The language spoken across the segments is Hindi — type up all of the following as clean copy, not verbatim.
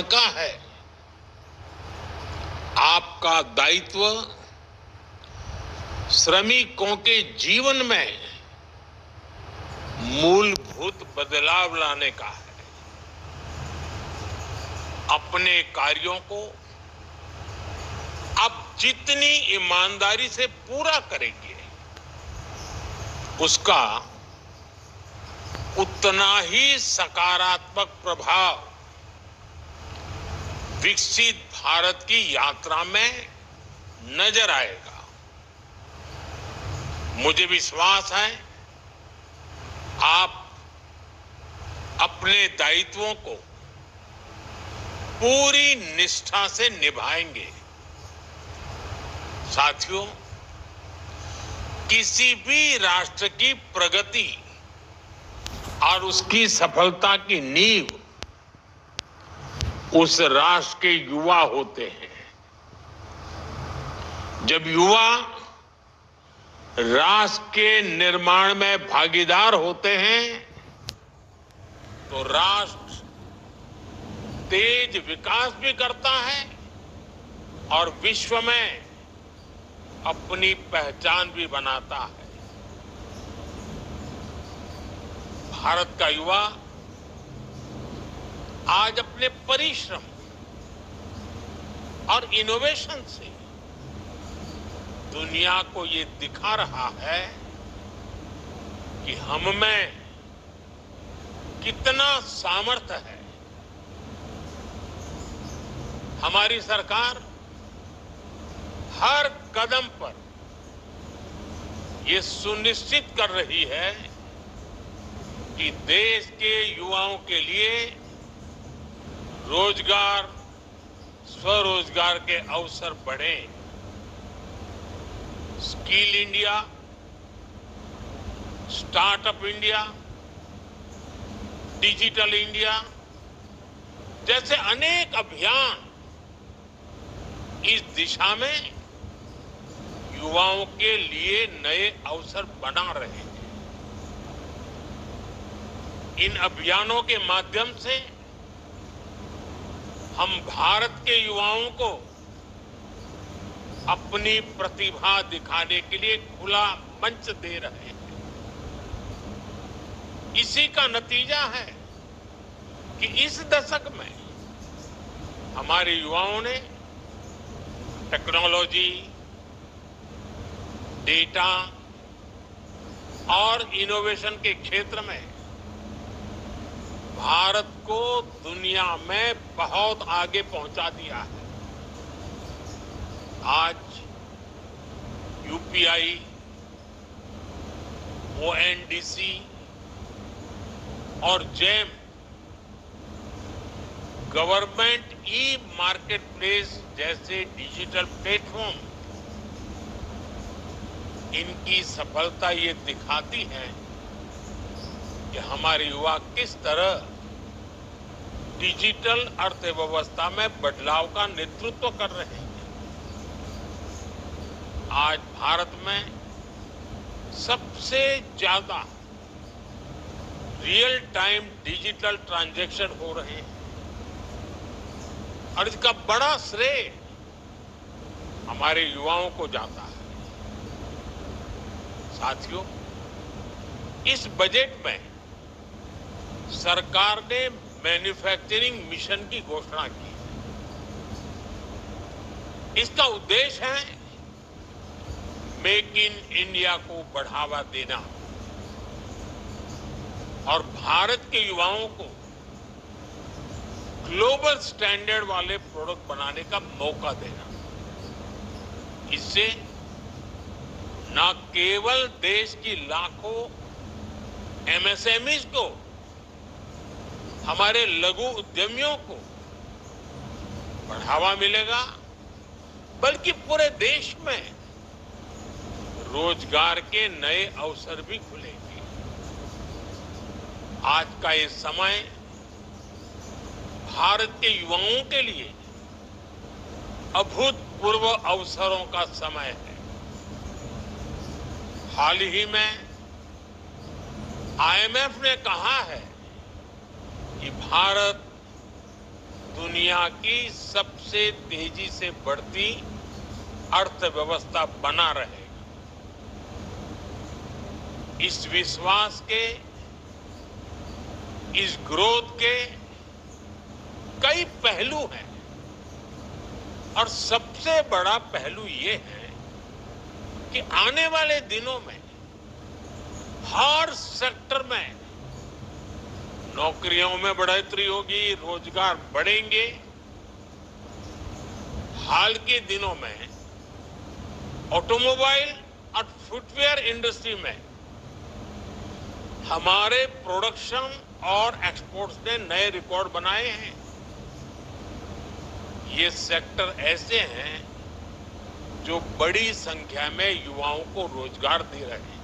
का है। आपका दायित्व श्रमिकों के जीवन में मूलभूत बदलाव लाने का है। अपने कार्यों को आप जितनी ईमानदारी से पूरा करेंगे, उसका उतना ही सकारात्मक प्रभाव विकसित भारत की यात्रा में नजर आएगा। मुझे विश्वास है आप अपने दायित्वों को पूरी निष्ठा से निभाएंगे। साथियों, किसी भी राष्ट्र की प्रगति और उसकी सफलता की नींव उस राष्ट्र के युवा होते हैं। जब युवा राष्ट्र के निर्माण में भागीदार होते हैं तो राष्ट्र तेज विकास भी करता है और विश्व में अपनी पहचान भी बनाता है। भारत का युवा आज अपने परिश्रम और इनोवेशन से दुनिया को ये दिखा रहा है कि हम में कितना सामर्थ्य है। हमारी सरकार हर कदम पर ये सुनिश्चित कर रही है कि देश के युवाओं के लिए रोजगार, स्वरोजगार के अवसर बढ़े। Skill India, startup India, digital India जैसे अनेक अभियान इस दिशा में युवाओं के लिए नए अवसर बना रहे हैं। इन अभियानों के माध्यम से हम भारत के युवाओं को अपनी प्रतिभा दिखाने के लिए खुला मंच दे रहे हैं। इसी का नतीजा है कि इस दशक में हमारे युवाओं ने टेक्नोलॉजी, डेटा और इनोवेशन के क्षेत्र में भारत को दुनिया में बहुत आगे पहुंचा दिया है। आज यूपीआई, ओएनडीसी और GeM government e market place जैसे डिजिटल प्लेटफॉर्म, इनकी सफलता ये दिखाती है कि हमारे युवा किस तरह डिजिटल अर्थव्यवस्था में बदलाव का नेतृत्व कर रहे हैं। आज भारत में सबसे ज्यादा रियल टाइम डिजिटल ट्रांजैक्शन हो रहे हैं और इसका बड़ा श्रेय हमारे युवाओं को जाता है। साथियों, इस बजट में सरकार ने मैन्युफैक्चरिंग मिशन की घोषणा की। इसका उद्देश्य है मेक इन इंडिया को बढ़ावा देना और भारत के युवाओं को ग्लोबल स्टैंडर्ड वाले प्रोडक्ट बनाने का मौका देना। इससे न केवल देश की लाखों एमएसएमईज को, हमारे लघु उद्यमियों को बढ़ावा मिलेगा, बल्कि पूरे देश में रोजगार के नए अवसर भी खुलेंगे। आज का ये समय भारत के युवाओं के लिए अभूतपूर्व अवसरों का समय है। हाल ही में आईएमएफ ने कहा है कि भारत दुनिया दुनिया की सबसे तेजी से बढ़ती अर्थव्यवस्था बना रहेगा। इस विश्वास के, इस ग्रोथ के कई पहलू हैं और सबसे बड़ा पहलू ये है कि आने वाले दिनों में हर सेक्टर में नौकरियों में बढ़ोतरी होगी, रोजगार बढ़ेंगे। हाल के दिनों में ऑटोमोबाइल और फुटवेयर इंडस्ट्री में हमारे प्रोडक्शन और एक्सपोर्ट्स ने नए रिकॉर्ड बनाए हैं। ये सेक्टर ऐसे हैं जो बड़ी संख्या में युवाओं को रोजगार दे रहे हैं।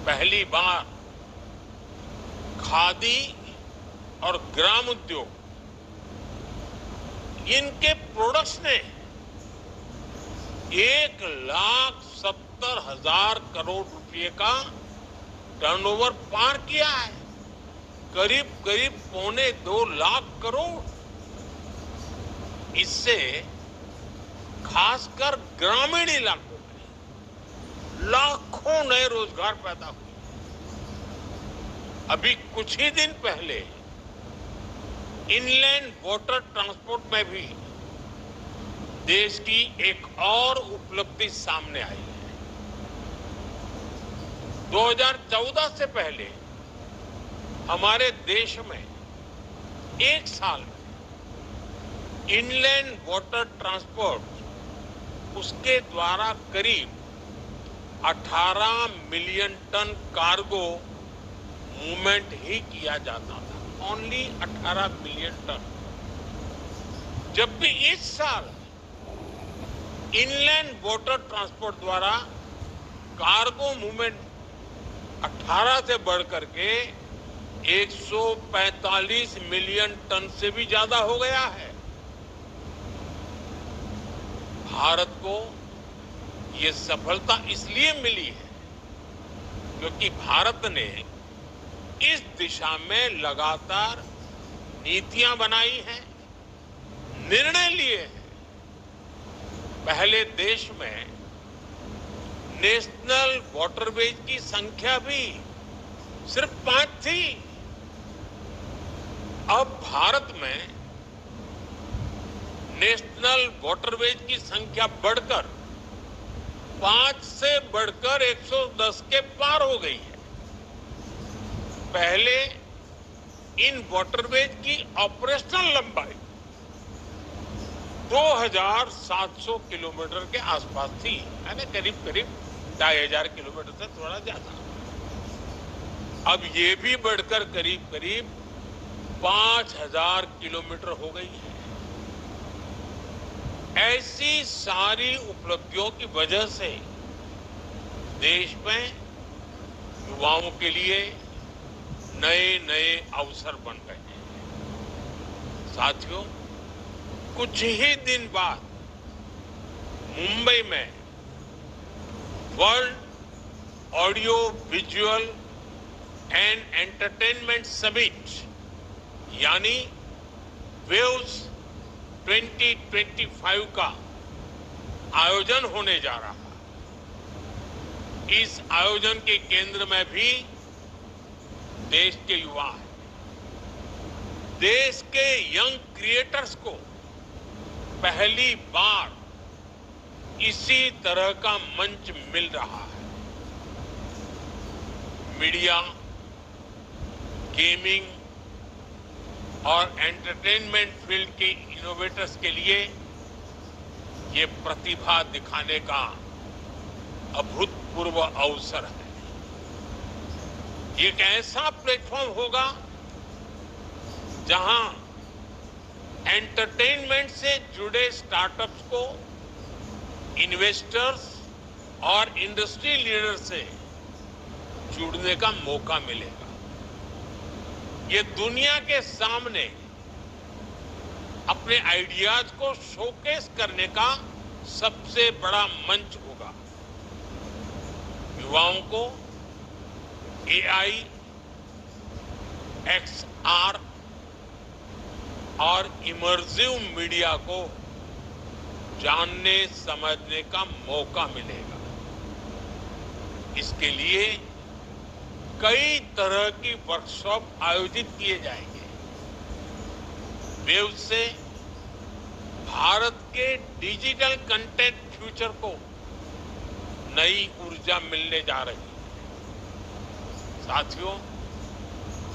पहली बार खादी और ग्राम उद्योग, इनके प्रोडक्ट्स ने 1,70,000 करोड़ रुपए का टर्नओवर पार किया है। करीब करीब 2.25 लाख करोड़। इससे खासकर ग्रामीण इलाकों में लाखों नए रोजगार पैदा हुए। अभी कुछ ही दिन पहले इनलैंड वाटर ट्रांसपोर्ट में भी देश की एक और उपलब्धि सामने आई है। 2014 से पहले हमारे देश में एक साल में इनलैंड वाटर ट्रांसपोर्ट उसके द्वारा करीब 18 मिलियन टन कार्गो मूवमेंट ही किया जाता था। Only 18 million ton. जबकि इस साल इनलैंड वाटर ट्रांसपोर्ट द्वारा कार्गो मूवमेंट 18 से बढ़कर के 145 मिलियन टन से भी ज्यादा हो गया है। भारत को ये सफलता इसलिए मिली है क्योंकि भारत ने इस दिशा में लगातार नीतियां बनाई हैं, निर्णय लिए हैं। पहले देश में नेशनल वाटरवेज की संख्या भी सिर्फ 5 थी। अब भारत में नेशनल वाटरवेज की संख्या बढ़कर 5 से बढ़कर 110 के पार हो गई है। पहले इन वाटरवेज की ऑपरेशनल लंबाई 2,700 किलोमीटर के आसपास थी, यानी करीब करीब 2,500 किलोमीटर से थोड़ा ज्यादा। अब ये भी बढ़कर करीब करीब 5,000 किलोमीटर हो गई है। ऐसी सारी उपलब्धियों की वजह से देश में युवाओं के लिए नए नए अवसर बन गए हैं। साथियों, कुछ ही दिन बाद मुंबई में world audio visual and entertainment summit यानी वेव्स 2025 का आयोजन होने जा रहा है। इस आयोजन के केंद्र में भी देश के युवा हैं। देश के यंग क्रिएटर्स को पहली बार इसी तरह का मंच मिल रहा है। मीडिया, गेमिंग और एंटरटेनमेंट फील्ड के इनोवेटर्स के लिए ये प्रतिभा दिखाने का अभूतपूर्व अवसर है। ये एक ऐसा प्लेटफॉर्म होगा जहां एंटरटेनमेंट से जुड़े स्टार्टअप्स को इन्वेस्टर्स और इंडस्ट्री लीडर से जुड़ने का मौका मिलेगा। ये दुनिया के सामने अपने आइडियाज को शोकेस करने का सबसे बड़ा मंच होगा। युवाओं को एआई, एक्सआर, और इमर्सिव मीडिया को जानने समझने का मौका मिलेगा। इसके लिए कई तरह की वर्कशॉप आयोजित किए जाएंगे। वेव से भारत के डिजिटल कंटेंट फ्यूचर को नई ऊर्जा मिलने जा रही है। साथियों,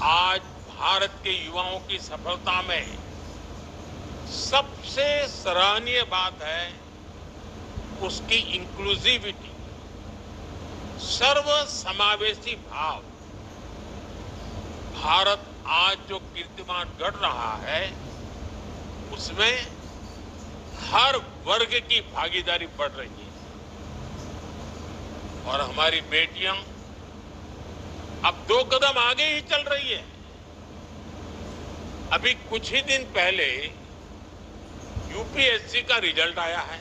आज भारत के युवाओं की सफलता में सबसे सराहनीय बात है उसकी इंक्लूसिविटी, सर्वसमावेशी भाव। भारत आज जो कीर्तिमान गढ़ रहा है उसमें हर वर्ग की भागीदारी बढ़ रही है और हमारी बेटियां अब 2 कदम आगे ही चल रही है। अभी कुछ ही दिन पहले यूपीएससी का रिजल्ट आया है,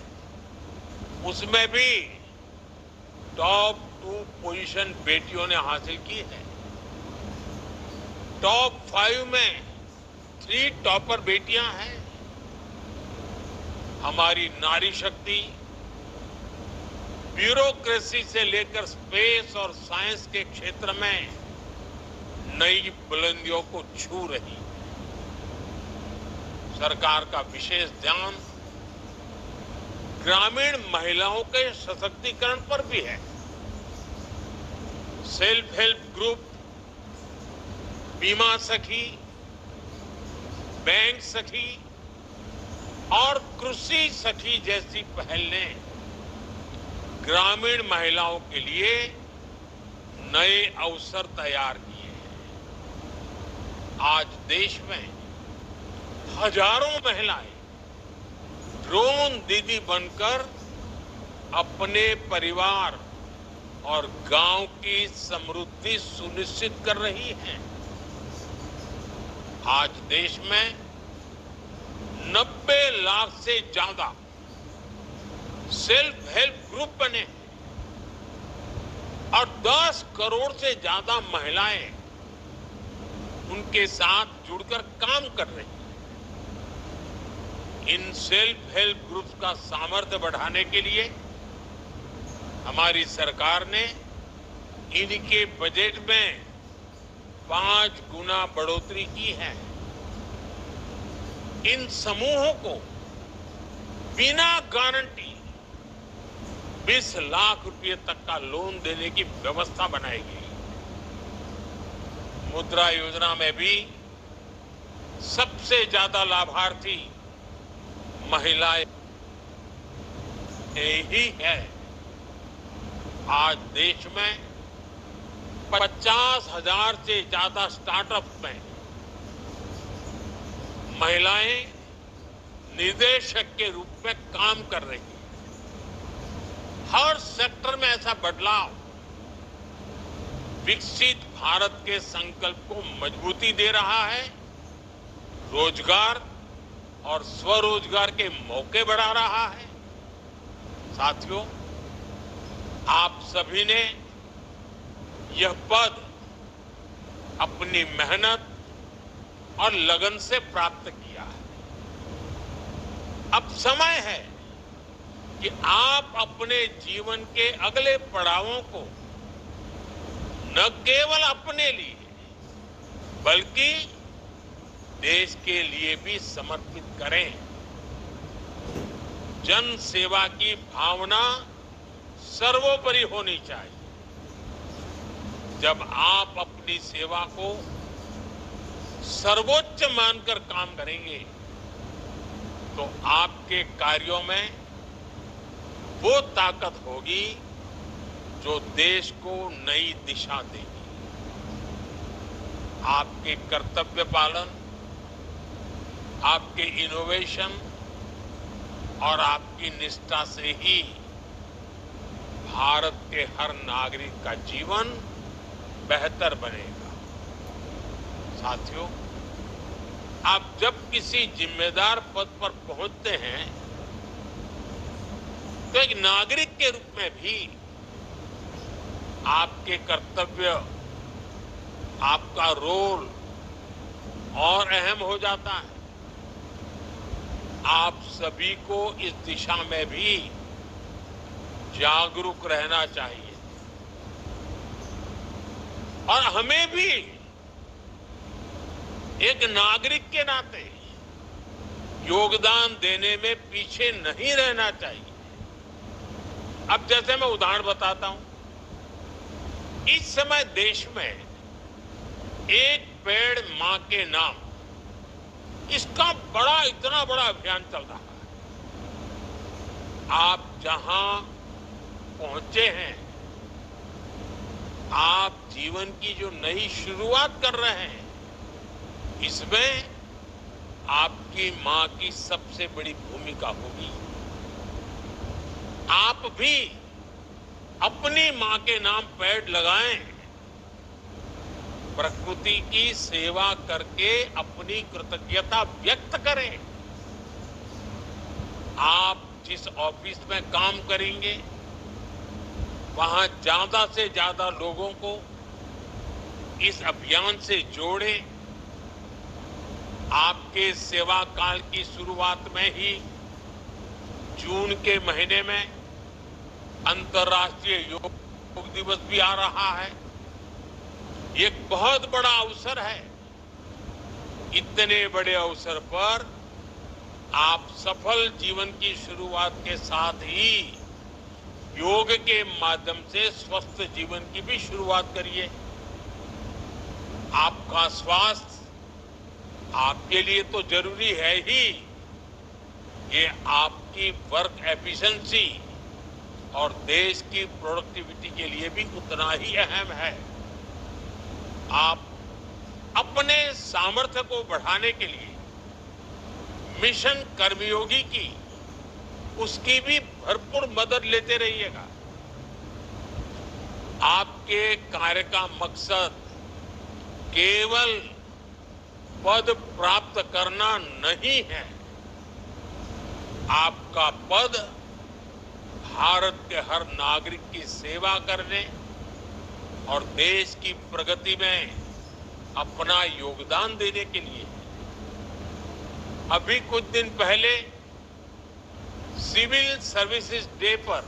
उसमें भी टॉप 2 पोजीशन बेटियों ने हासिल की है। टॉप 5 में 3 टॉपर बेटियां हैं। हमारी नारी शक्ति ब्यूरोक्रेसी से लेकर स्पेस और साइंस के क्षेत्र में नई बुलंदियों को छू रही है। सरकार का विशेष ध्यान ग्रामीण महिलाओं के सशक्तिकरण पर भी है। सेल्फ हेल्प ग्रुप, बीमा सखी, बैंक सखी और कृषि सखी जैसी पहल ने ग्रामीण महिलाओं के लिए नए अवसर तैयार किए हैं। आज देश में हजारों महिलाएं ड्रोन दीदी बनकर अपने परिवार और गांव की समृद्धि सुनिश्चित कर रही हैं। आज देश में 90 लाख से ज्यादा सेल्फ हेल्प ग्रुप बने और 10 करोड़ से ज्यादा महिलाएं उनके साथ जुड़कर काम कर रही हैं। इन सेल्फ हेल्प ग्रुप्स का सामर्थ्य बढ़ाने के लिए हमारी सरकार ने इनके बजट में 5 गुना बढ़ोतरी की है। इन समूहों को बिना गारंटी 20 लाख रुपए तक का लोन देने की व्यवस्था बनाई गई। मुद्रा योजना में भी सबसे ज्यादा लाभार्थी महिलाएं ही है। आज देश में 50,000 से ज्यादा स्टार्टअप में महिलाएं निदेशक के रूप में काम कर रही हैं। हर सेक्टर में ऐसा बदलाव विकसित भारत के संकल्प को मजबूती दे रहा है, रोजगार और स्वरोजगार के मौके बढ़ा रहा है। साथियों, आप सभी ने यह पद अपनी मेहनत और लगन से प्राप्त किया है। अब समय है कि आप अपने जीवन के अगले पड़ावों को न केवल अपने लिए बल्कि देश के लिए भी समर्पित करें। जन सेवा की भावना सर्वोपरि होनी चाहिए। जब आप अपनी सेवा को सर्वोच्च मानकर काम करेंगे तो आपके कार्यों में वो ताकत होगी जो देश को नई दिशा देगी। आपके कर्तव्य पालन, आपके इनोवेशन और आपकी निष्ठा से ही भारत के हर नागरिक का जीवन बेहतर बनेगा। साथियों, आप जब किसी जिम्मेदार पद पर पहुंचते हैं तो एक नागरिक के रूप में भी आपके कर्तव्य, आपका रोल और अहम हो जाता है। आप सभी को इस दिशा में भी जागरूक रहना चाहिए और हमें भी एक नागरिक के नाते योगदान देने में पीछे नहीं रहना चाहिए। अब जैसे मैं उदाहरण बताता हूं, इस समय देश में एक पेड़ मां के नाम, इसका इतना बड़ा अभियान चल रहा है। आप जहां पहुंचे हैं, आप जीवन की जो नई शुरुआत कर रहे हैं, इसमें आपकी मां की सबसे बड़ी भूमिका होगी। आप भी अपनी मां के नाम पेड़ लगाएं, प्रकृति की सेवा करके अपनी कृतज्ञता व्यक्त करें। आप जिस ऑफिस में काम करेंगे, वहां ज्यादा से ज्यादा लोगों को इस अभियान से जोड़ें। आपके सेवा काल की शुरुआत में ही जून के महीने में अंतर्राष्ट्रीय योग दिवस भी आ रहा है। ये एक बहुत बड़ा अवसर है। इतने बड़े अवसर पर आप सफल जीवन की शुरुआत के साथ ही योग के माध्यम से स्वस्थ जीवन की भी शुरुआत करिए। आपका स्वास्थ्य आपके लिए तो जरूरी है ही, ये आपकी वर्क एफिशिएंसी और देश की प्रोडक्टिविटी के लिए भी उतना ही अहम है। आप अपने सामर्थ्य को बढ़ाने के लिए मिशन कर्मयोगी की, उसकी भी भरपूर मदद लेते रहिएगा। आपके कार्य का मकसद केवल पद प्राप्त करना नहीं है। आपका पद भारत के हर नागरिक की सेवा करने और देश की प्रगति में अपना योगदान देने के लिए। अभी कुछ दिन पहले सिविल सर्विसेज डे पर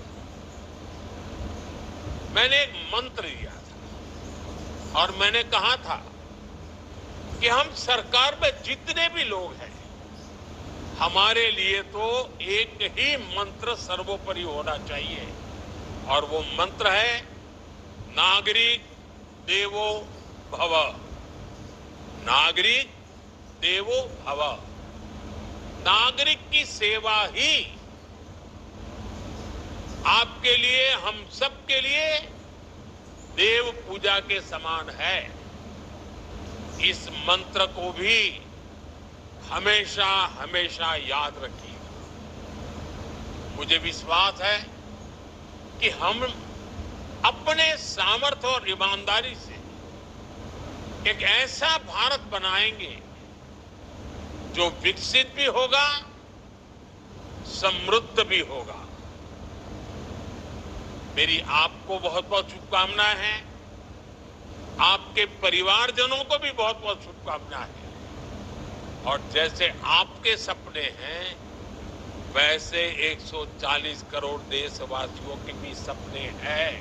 मैंने एक मंत्र दिया था और मैंने कहा था कि हम सरकार में जितने भी लोग हैं, हमारे लिए तो एक ही मंत्र सर्वोपरि होना चाहिए और वो मंत्र है नागरिक देवो भव। नागरिक देवो भव। नागरिक की सेवा ही आपके लिए, हम सब के लिए देव पूजा के समान है। इस मंत्र को भी हमेशा हमेशा याद रखिएगा। मुझे विश्वास है कि हम अपने सामर्थ्य और ईमानदारी से एक ऐसा भारत बनाएंगे जो विकसित भी होगा, समृद्ध भी होगा। मेरी आपको बहुत बहुत शुभकामनाएं हैं। आपके परिवारजनों को भी बहुत बहुत शुभकामनाएं हैं। और जैसे आपके सपने हैं, वैसे 140 करोड़ देशवासियों के भी सपने हैं।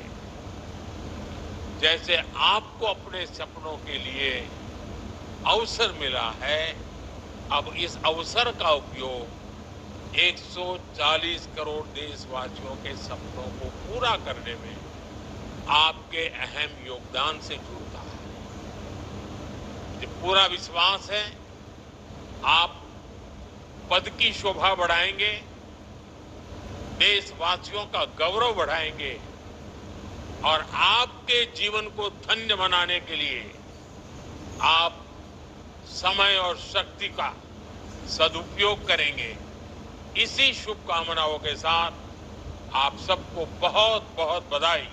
जैसे आपको अपने सपनों के लिए अवसर मिला है, अब इस अवसर का उपयोग 140 करोड़ देशवासियों के सपनों को पूरा करने में आपके अहम योगदान से जुड़ता है। मुझे पूरा विश्वास है आप पद की शोभा बढ़ाएंगे, देशवासियों का गौरव बढ़ाएंगे और आपके जीवन को धन्य बनाने के लिए आप समय और शक्ति का सदुपयोग करेंगे। इसी शुभकामनाओं के साथ आप सबको बहुत बहुत बधाई।